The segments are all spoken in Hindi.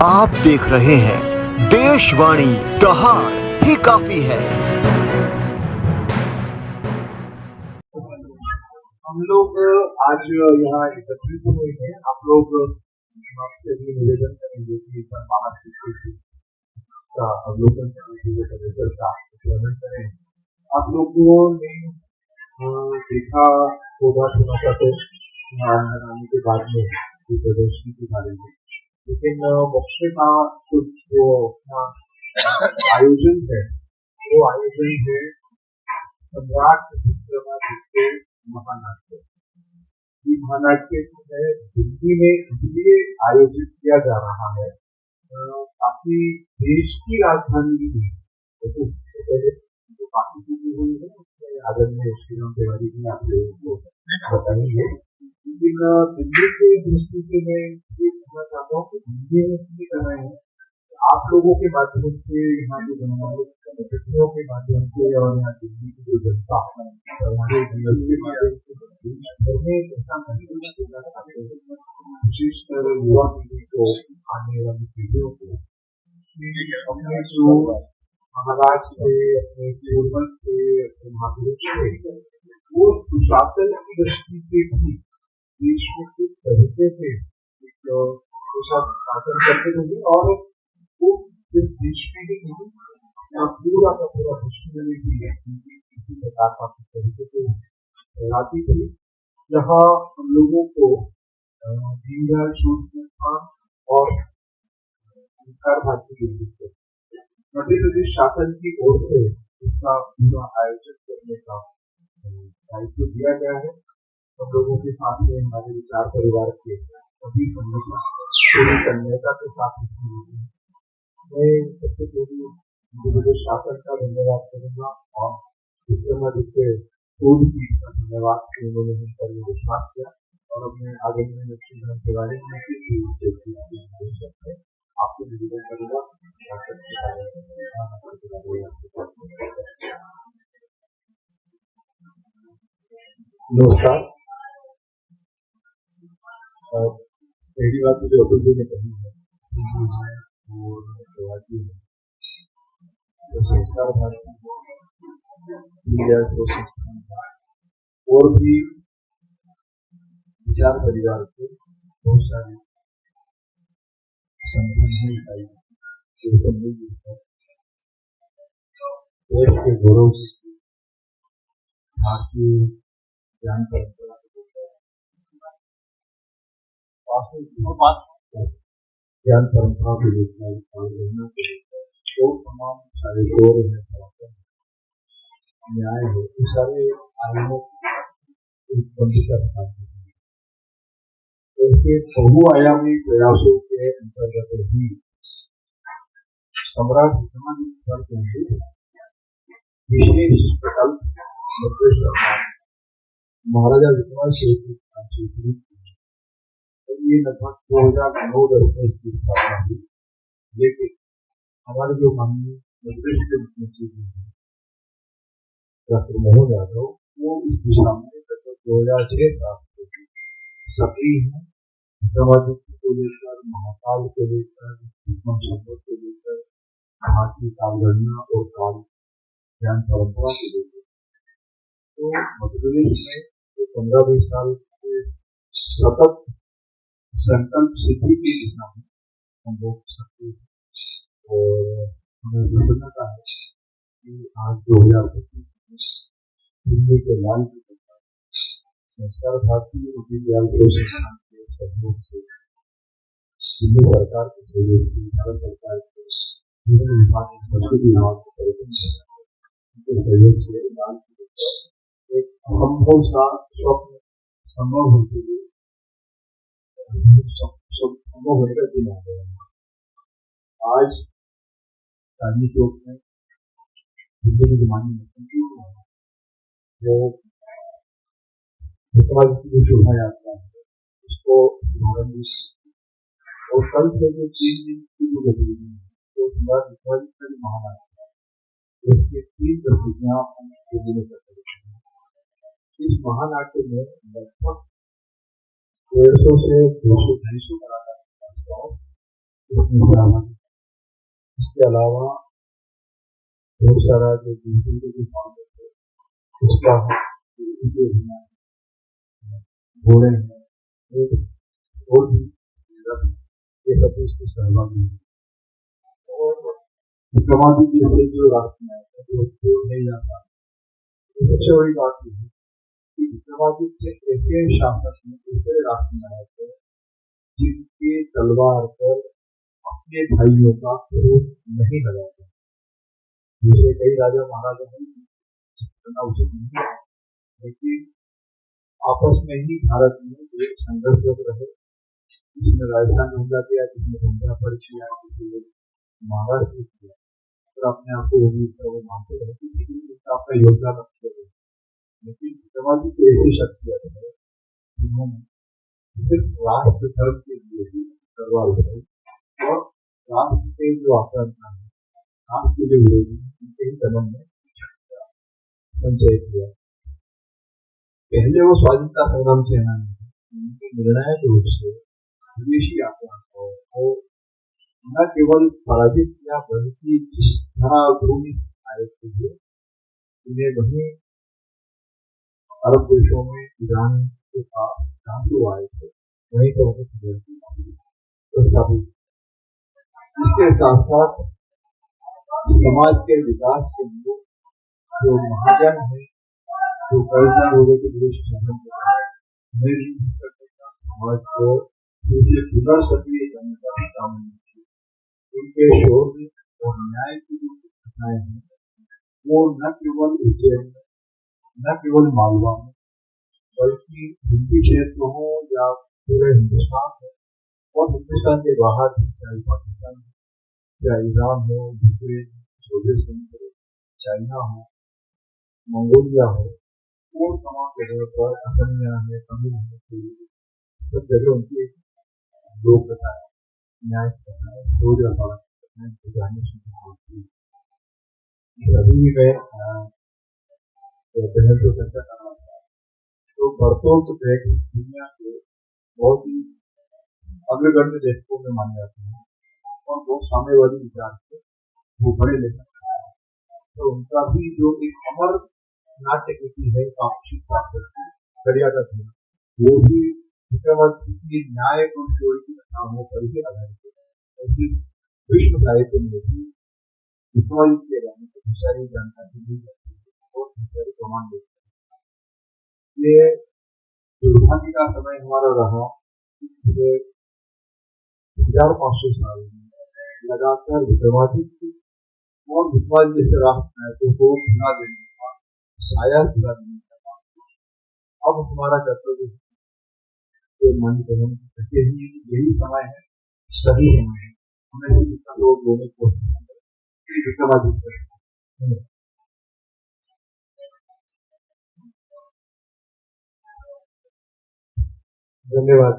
आप देख रहे हैं देशवाणी, दहाड़ ही काफी है। हम लोग आज यहाँ एकत्रित हुए हैं। आप लोग आपसे भी निवेदन करेंगे कि महाशिवरात्रि का अवलोकन करने के लिए परिसर का अवलोकन करें। आप लोगों ने देखा होगा थोड़ा सा तो आने के बाद में ये प्रदर्शनी के बारे में, लेकिन मुख्य का कुछ जो आयोजन है वो आयोजन है सम्राट विक्रमादित्य महानाट्य। ये महानाट्य जो है दिल्ली में इसलिए आयोजित किया जा रहा है ताकि देश की राजधानी में जैसे पहले जो बाकी चीजें हुई है उसमें आदरणीय श्री राम तिवारी जी आप लोगों को बताएंगे, लेकिन दिल्ली के दृष्टि से मैं ये कहना चाहता हूँ कि दिल्ली में इसलिए कर रहे हैं आप लोगों के माध्यम से, यहाँ के अतिथियों के माध्यम से और यहाँ दिल्ली की जो जनता हमारे यूनिवर्सिटी के माध्यम से देश भर में ऐसा महसूस करना चाहते हैं, विशेषकर युवा पीढ़ी को, आने वाली पीढ़ियों को, अपने जो महाराज थे, अपने पूर्वज थे, अपने महापुरुष थे, वो सुशासन की दृष्टि से भी देश में किस तरीके से शासन करते थे और वो सिर्फ देश में ही नहीं पूरा का पूरा विश्व में भी किसी प्रकार का तरीके से फैलाती थी, जहाँ हम लोगों को दीनदयाल शोध संस्थान और संस्कार भारती मध्य प्रदेश शासन की ओर से इसका पूरा आयोजन करने का दायित्व दिया गया है। हम लोगों के साथ में हमारे विचार परिवार के सभी संगठन पूरी तन्मयता के साथ मैं सबसे पहले मध्य प्रदेश शासन का धन्यवाद करूंगा और विक्रमादित्य शोध पीठ का धन्यवाद कि उन्होंने हम पर विश्वास किया और अपने आदरणीय श्री राम तिवारी जी के आपको निवेदन करूंगा। नमस्कार। पहली बात मुझे अतुल जी ने कही है तो संस्कार भारती और भी विचार परिवार के बहुत सारे संगठन देश के गौरव भारतीय ज्ञान परंपरा ज्ञान परंपरा को लेकर जो तमाम सारे गौर है, न्याय है, ये सारे आयामों ऐसे बहुआयामी प्रयासों के अंतर्गत ही सम्राट विक्रमादित्य के विशेष प्रकल्प मध्य सरकार महाराजा विक्रमादित्य और ये लगभग 2009-10 में इसकी स्थापना हुई, लेकिन हमारे जो माननीय मध्य मुख्यमंत्री डॉक्टर मोहन यादव वो इस दिशा में 2006 साल से सक्रिय है। विक्रमादित्य को लेकर, महाकाल को लेकर, संपत को लेकर, भारतीय कालगणना और काल ज्ञान परंपरा को लेकर, तो मध्य प्रदेश में 15-20 साल से सतत संकल्प सिद्धि की दिशा में हम लोग सक्रिय हैं और हमें प्रसन्नता है कि आज 2025 में दिल्ली के लाल की संस्कार भारती और दीनदयाल शोध संस्थान के सहयोग से दिल्ली सरकार के सहयोग से भारत सरकार के विभिन्न विभाग, संस्कृति विभाग के पर्यटन सहयोग से लाल की एक असंभव सा स्वप्न संभव होते हुए संभव होने का दिन आ गया। आज चांदनी चौक में दिल्ली की जमाने में जो विक्रमादित्य की शोभा यात्रा है उसको और कल से जो 3 दिन की जो गतिविधि है तो विक्रमादित्य महानाट्य उसकी 3 प्रस्तुतियां दिल्ली में कर रही है। इस महानाट्य में लगभग 150 से 200 कलाकार इसमें सहमत। इसके अलावा बहुत सारा जो दूसरी के फाउंडर थे उसका घोड़े हैं और भी ये सब इसमें सहभागी है। और विक्रमादित्य जैसे जो राजकुमार जो नहीं जाता, सबसे बड़ी बात यह है कि विक्रमादित्य ऐसे शासक हैं, ऐसे राजकुमार थे जिनके तलवार पर अपने भाइयों का खून नहीं लगाता। दूसरे कई राजा महाराजा हैं करना उचित नहीं है, लेकिन आपस में ही भारत में एक संघर्ष रहे, जिसने राजस्थान में हमला किया, जिसने पंजाब पर किया, जिसने महाराष्ट्र में किया, और अपने आप को वो मानते रहे कि आपका योगदान अच्छे रहे। लेकिन विक्रमादित्य ऐसी शख्सियत है जिन्होंने सिर्फ राष्ट्र धर्म के लिए ही तलवार उठाई और राष्ट्र के जो आक्रांता है, राष्ट्र के जो विरोधी उनके ही दमन में संचय किया। पहले वो स्वाधीनता संग्राम सेनानी थे, उनके निर्णायक रूप से विदेशी आक्रांताओं को न केवल पराजित किया बल्कि जिस धराभूमि आए थे उन्हें वहीं अरब देशों में ईरान के पास जहाँ से आए थे वहीं पर उन्हें प्रस्तावित। इसके साथ साथ समाज के विकास के लिए जो महाजन है, जो कर्जदार लोगों के विदेश समाज को दूसरे पुनर्सक्रिय करने का काम उनके शोर में और न्याय की जो घटनाएं हैं वो न केवल उज्जैन में, न केवल मालवा में, बल्कि हिंदी क्षेत्र हो या पूरे हिंदुस्तान में और हिंदुस्तान के बाहर भी, चाहे पाकिस्तान हो, चाहे ईरान हो, यूक्रेन, सोवियत संघ हो, चाइना हो, मंगोलिया हो, वो तमाम जगह पर असमिया है, तमिल है, सब जगह उनकी लोक कथा है, न्याय कथा है, शौर्य कथाएं जाने सुनती। अभी मैं बहन से चर्चा कर रहा था तो बर्तौल दुनिया के बहुत ही अग्रगण्य लेखकों में माने जाते हैं और बहुत साम्यवादी विचार थे, वो बड़े लेखक हैं। तो उनका भी जो एक अमर नाट्य कृति है करिया का थी, वो भी विक्रमादित्य न्याय और शौर्य की कथाओं पर ही आधारित है। ऐसे विश्व साहित्य में भी विक्रमादित्य के बारे में बहुत सारी जानकारी दी जाती है और बहुत सारे प्रमाण देते हैं। ये दुर्भाग्य का समय हमारा रहा, 1500 साल में लगातार विक्रमादित्य और विक्रमादित्य जैसे राष्ट्र नायकों को भुला देने का, साया भुला देने का काम। अब हमारा कर्तव्य तो मन कदम करके ही यही समय है, सही समय है, हमें जितना लोग बोलने को विक्रमादित्य। धन्यवाद।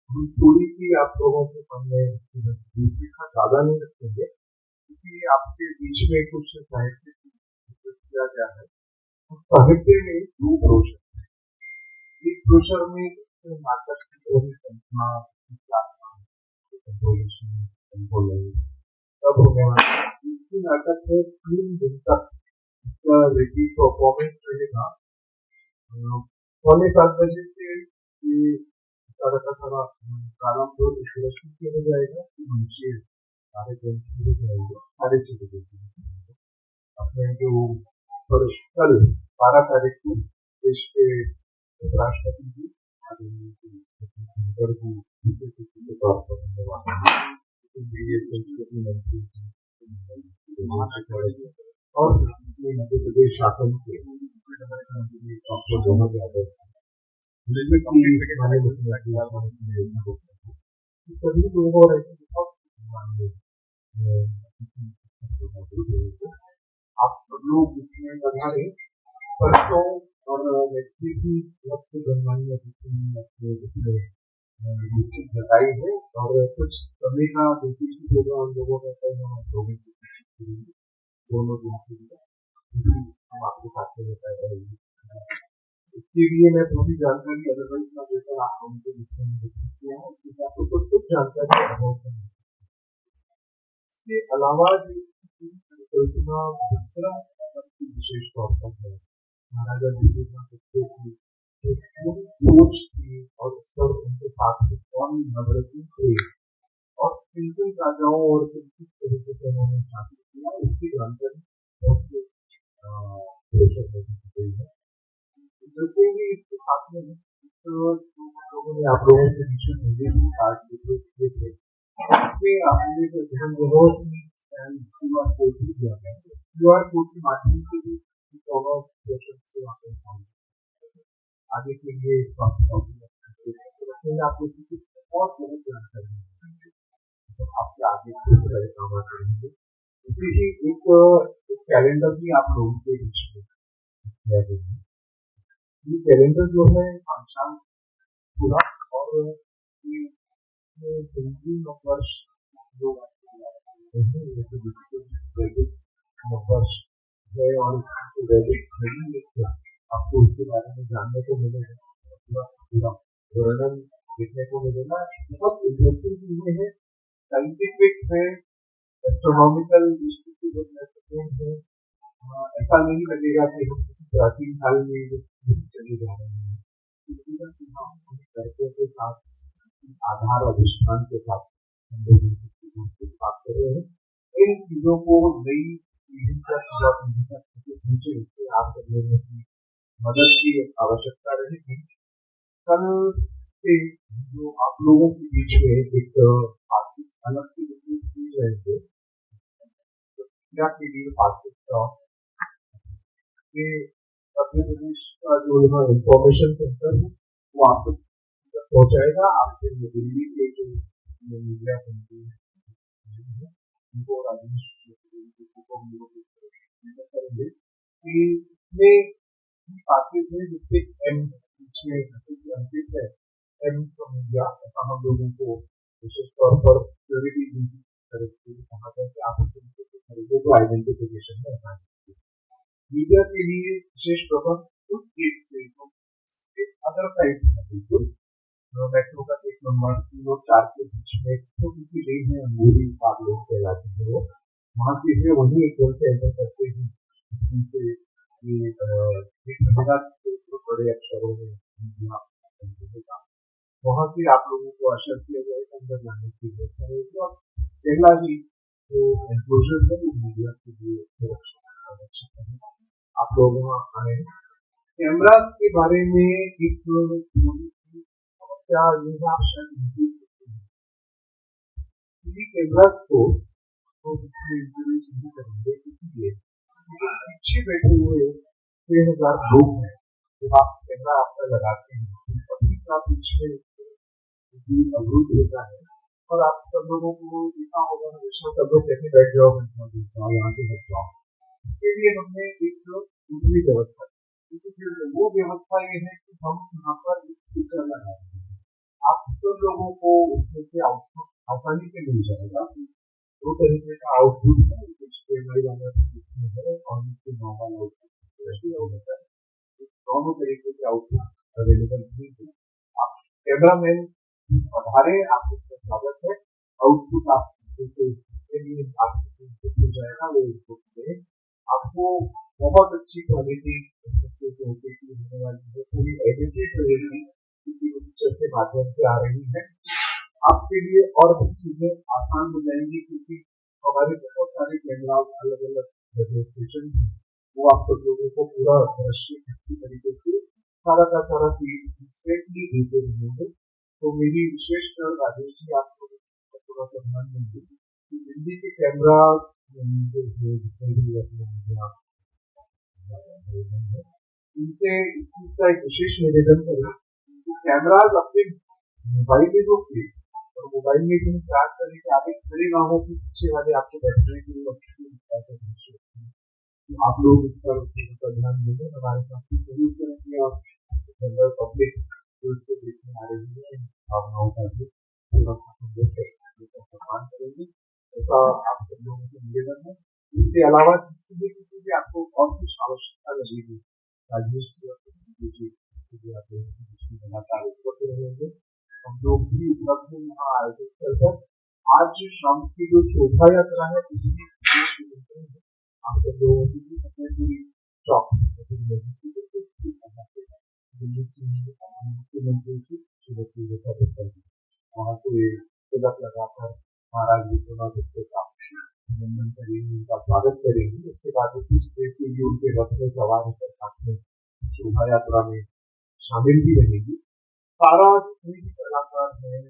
हम थोड़ी सी आप लोगों के सामने लिखा ज्यादा नहीं रखेंगे क्योंकि आपके बीच में कुछ साहित्य किया गया है। साहित्य में दो ब्रोशर है, एक ब्रोशर में नाटक की संख्या तब होने वाला दूसरी नाटक है 3 दिन तक इसका रिपीट परफॉर्मेंस रहेगा 7:15 से सारा का सारा प्रारंभ हो जाएगा, कार्यक्रम शुरू हो जाएगा 6:30 बजे। अपने जो कल 12 तारीख को देश के राष्ट्रपति जी और मध्य प्रदेश शासन के सभी लोगों और आप सब लोग इसमें बना रहे परसों और व्यक्ति की निश्चित बताई है और कुछ समय का होगा उन लोगों का दोनों दिन के लिए हम आपके साथ में बताया इसके लिए मैं पूरी जानकारी अदरवाइज ना देकर आप उनको लिखने में देख सकते हैं, क्योंकि आपको कुछ जानकारी अनुभव करनी है। इसके अलावा जो परिकल्पना दूसरा विशेष तौर पर है, महाराजा जितेंद्र की एक पूरी सोच थी और उस पर उनके साथ में कौन नवरत्न थे और किन किन राजाओं और किन किस तरीके से उन्होंने शासन किया, इसकी जानकारी बहुत गई है। इंटरेस्टिंगली इसके साथ में लोगों ने आप लोगों के बीच में मुझे भी कार्ड किए थे, उसमें आपने जो ध्यान QR कोड भी दिया गया है, QR कोड के माध्यम से भी दोनों क्वेश्चन से आगे के लिए आपको बहुत बहुत जानकारी तो आपके आगे काम करेंगे। इसी ही एक कैलेंडर भी आप लोगों के बीच में दिया गया है। ये कैलेंडर जो है आसान पूरा और हिंदी वर्ष जो वर्ष है और वैदिक आपको इसके बारे में जानने को मिलेगा, पूरा वर्णन देखने को मिलेगा। बहुत इंटरेस्टिंग चीजें हैं, साइंटिफिक है, एस्ट्रोनॉमिकल दृष्टि है। ऐसा नहीं लगेगा कि हम प्राचीन काल में चले जा रहे हैं, तर्कों के साथ आधार अधिष्ठान के साथ हम लोग बात कर रहे हैं। इन चीजों को नई पीढ़ी तक पहुंचे आप करने में मदद की आवश्यकता रहेगी। कल से जो आप लोगों के बीच में एक अलग से चीज रहेंगे के लिए मध्य प्रदेश का जो यहाँ इंफॉर्मेशन सेंटर है वो आपको पहुंचाएगा। आपके दिल्ली के जो मीडिया उनको राजेश करेंगे कि इसमें बातें हैं जिससे एम अंकित है, एम मीडिया ऐसा हम लोगों को विशेष तौर पर सिक्योरिटी कहा जाए कि आप खरीदे तो आइडेंटिफिकेशन है। मीडिया के लिए विशेष प्रबंध उस गेट से अदर साइड बिल्कुल मेट्रो का एक नंबर 3 और 4 के बीच में छोटी सी लेन है, अंगूरी बाग लोग कहलाते हैं वो, वहाँ से है वही एक से एंटर करते हैं। इसमें से ये एक महिला बड़े अक्षरों में वहाँ से आप लोगों को अशर किया जाएगा अंदर जाने की व्यवस्था रहेगी। और पहला ही जो एनक्लोजर है वो मीडिया के लिए सुरक्षित है। आप लोग वहाँ आए। कैमरा के बारे में एक समस्या ये है, आप शायद कैमरा को इंटरव्यू करेंगे, इसलिए पीछे बैठे हुए 6,000 लोग हैं। जब आप कैमरा आपका लगाते हैं सभी का पीछे अवरुद्ध होता है और आप सब लोगों को देखा होगा हमेशा सब लोग कैसे बैठ जाओ यहाँ से हट जाओ। इसके लिए हमने एक दूसरी व्यवस्था, वो व्यवस्था ये है कि हम यहाँ पर एक स्पीकर लगा रहे हैं। आप सब लोगों को उसमें से आउटपुट आसानी से मिल जाएगा। दो तरीके का आउटपुट है, कुछ कैमरे वाला है और नॉर्मल आउटपुट है। दोनों तरीके के आउटपुट अवेलेबल है। आप कैमरामैन पधारे, आपको स्वागत है। आउटपुट आप इसके लिए आपको जाएगा वो इनपुट आपको बहुत अच्छी क्वालिटी होने वाली है, पूरी एडिटेड रहेगी किसी पिक्चर के माध्यम से आ रही है। आपके लिए और भी चीजें आसान हो जाएंगी क्योंकि हमारे बहुत सारे कैमरा अलग अलग रजिस्ट्रेशन वो आप सब लोगों को पूरा दृश्य अच्छी तरीके से सारा का सारा चीज देते रहेंगे। तो मेरी विशेष राजेश जी आपको थोड़ा सा ध्यान देंगे कि दिल्ली के कैमरा इनसे इस चीज का एक विशेष निवेदन करें कि कैमराज अपने मोबाइल में जो थे और मोबाइल में जो ट्रैक करें कि आप एक खड़े ना हो कि पीछे वाले आपको बैठने के लिए आप लोग इस पर ध्यान देंगे। हमारे साथ सहयोग करेंगे और पब्लिक जो इसको देखने आ रही है भावनाओं का भी सम्मान करेंगे, ऐसा आप सब लोगों से निवेदन है। इसके अलावा किसी भी आपको और कुछ आवश्यकता लगेगी राजेश जी रहेंगे। हम लोग भी उपलब्ध हैं यहाँ आयोजित कर कर। आज शाम की जो शोभा यात्रा है उसमें आप सब लोगों की भी अपने पूरी चौक दिल्ली की मुख्यमंत्री की श्रीमती रेखा गुप्ता जी वहाँ से तिलक लगाकर महाराज विक्रमादित्य का अभिनंदन करेंगे, उनका स्वागत करेंगे। उसके बाद कुछ देर के लिए उनके रथ में सवार होकर साथ में शोभा यात्रा में शामिल भी रहेंगी। सारा जितने भी कलाकार हैं,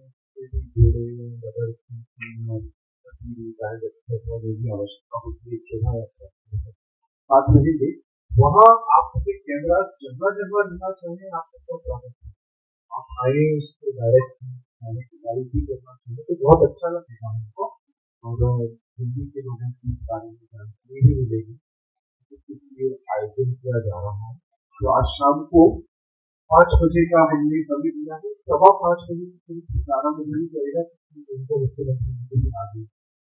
घोड़े, रबर की भी आवश्यकता होती है शोभा यात्रा साथ रहेंगे। वहाँ आप मुझे कैमरा जगह जगह लेना चाहिए, आप सबका स्वागत है। आप आए उसको डायरेक्ट आने की गाड़ी भी करना चाहिए तो बहुत अच्छा लगेगा हमको और दिल्ली के लोगों की बारे में जानकारी भी मिलेगी किस लिए आयोजन किया जा रहा है। तो आज शाम को 5 बजे का हमने समय दिया है, 5:15 बजे से 11 बजे ही करेगा उनको मुख्यमंत्री आगे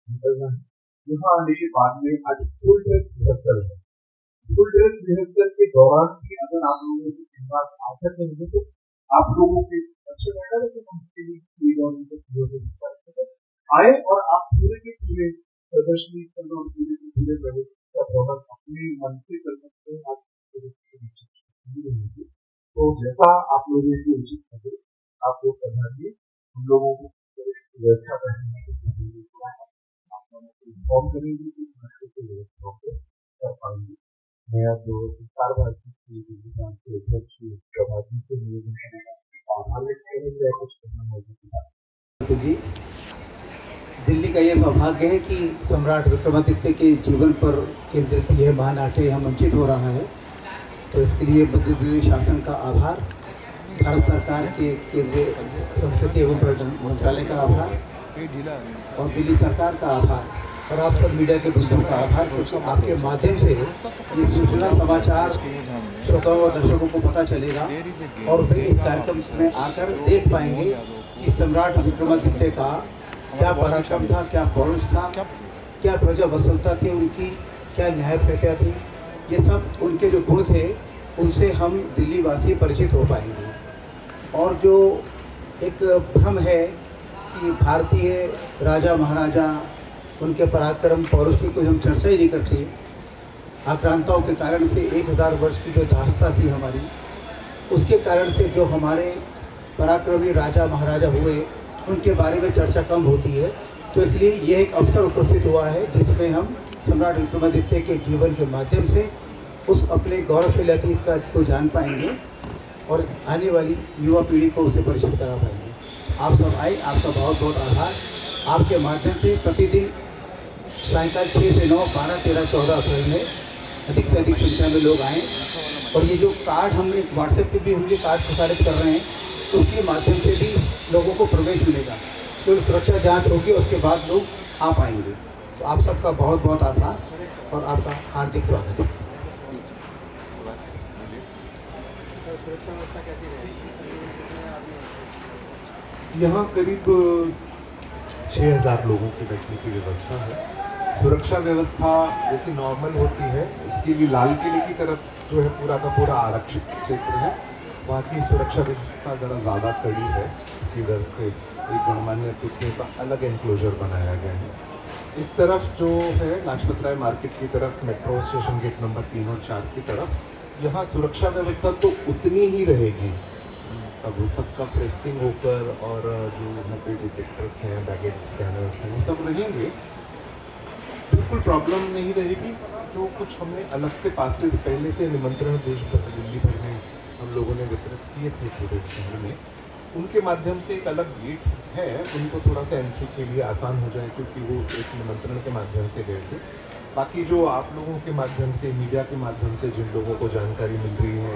निकलना है। यहाँ आने के बाद में आज फुल ड्रेस रिहर्सल है। फुल ड्रेस रिहर्सल के दौरान भी अगर आप लोगों को बात आ सकेंगे तो आप लोगों के अच्छे रहेगा, लेकिन उनके आए और आप पूरे के पूरे प्रदर्शनी स्थल और पूरे के पूरे प्रदेश का भ्रमण अपने मन से कर सकते हैं। तो जैसा आप लोगों को उचित लगे आप लोग करना चाहिए। हम लोगों को व्यवस्था करने के लिए आप लोगों को इन्फॉर्म करेंगे कि व्यवस्था कर पाएंगे। मैं आप लोगों को कारभार के अध्यक्ष प्रभाती से निवेदन करेगा आभार व्यक्त करेंगे कुछ करना होगा जी। दिल्ली का ये सौभाग्य है कि सम्राट विक्रमादित्य के जीवन पर केंद्रित यह महानाट्य यहाँ मंचित हो रहा है, तो इसके लिए मध्य प्रदेश शासन का आभार, भारत सरकार के केंद्रीय संस्कृति एवं पर्यटन मंत्रालय का आभार और दिल्ली सरकार का आभार और आप सब मीडिया के बंधुओं का आभार, क्योंकि आपके माध्यम से ये सूचना समाचार श्रोताओं और दर्शकों को पता चलेगा और वे इस कार्यक्रम में आकर देख पाएंगे कि सम्राट विक्रमादित्य का क्या पराक्रम था, क्या पौरुष था, क्या प्रजा वत्सलता थी उनकी, क्या न्याय प्रज्ञा थी। ये सब उनके जो गुण थे उनसे हम दिल्ली वासी परिचित हो पाएंगे। और जो एक भ्रम है कि भारतीय राजा महाराजा उनके पराक्रम पौरुष की कोई हम चर्चा ही नहीं करते, आक्रांताओं के कारण से 1000 वर्ष की जो दास्ता थी हमारी, उसके कारण से जो हमारे पराक्रमी राजा महाराजा हुए उनके बारे में चर्चा कम होती है। तो इसलिए यह एक अवसर उपस्थित हुआ है जिसमें हम सम्राट विक्रमादित्य के जीवन के माध्यम से उस अपने गौरवशाली अतीत का को जान पाएंगे और आने वाली युवा पीढ़ी को उसे परिचित करा पाएंगे। आप सब आए, आपका बहुत बहुत आभार। आपके माध्यम से प्रतिदिन सायंकाल 6 से 9, 12, 13, 14 अप्रैल में अधिक से अधिक संख्या में लोग आएँ। और ये जो कार्ड हमने व्हाट्सएप पे भी हम ये कार्ड प्रसारित कर रहे हैं, उसके माध्यम से भी लोगों को प्रवेश मिलेगा। तो सुरक्षा जांच होगी, उसके बाद लोग आ पाएंगे। तो आप सबका बहुत बहुत आभार और आपका हार्दिक स्वागत है। यहाँ करीब 6000 लोगों की बैठने की व्यवस्था है। सुरक्षा व्यवस्था जैसी नॉर्मल होती है उसके लिए लाल किले की तरफ जो है पूरा का पूरा आरक्षित क्षेत्र है, वहाँ की सुरक्षा व्यवस्था ज़रा ज़्यादा कड़ी है। इधर से एक गणमान्य अतिथियों का अलग एनक्लोजर बनाया गया है। इस तरफ जो है लाजपत राय मार्केट की तरफ, मेट्रो स्टेशन गेट नंबर 3 और 4 की तरफ, यहाँ सुरक्षा व्यवस्था तो उतनी ही रहेगी। अब सबका प्रेसिंग होकर और जो यहाँ पे डिटेक्टर्स हैं, बैगेज स्कैनर्स हैं, वो सब रहेंगे, बिल्कुल प्रॉब्लम नहीं रहेगी। जो कुछ हमने अलग से पासेस पहले से निमंत्रण देश भर दिल्ली भर में हम लोगों ने वितरित किए थे पूरे शहर में, उनके माध्यम से एक अलग गेट है, उनको थोड़ा सा एंट्री के लिए आसान हो जाए क्योंकि वो एक निमंत्रण के माध्यम से गए थे। बाकी जो आप लोगों के माध्यम से, मीडिया के माध्यम से जिन लोगों को जानकारी मिल रही है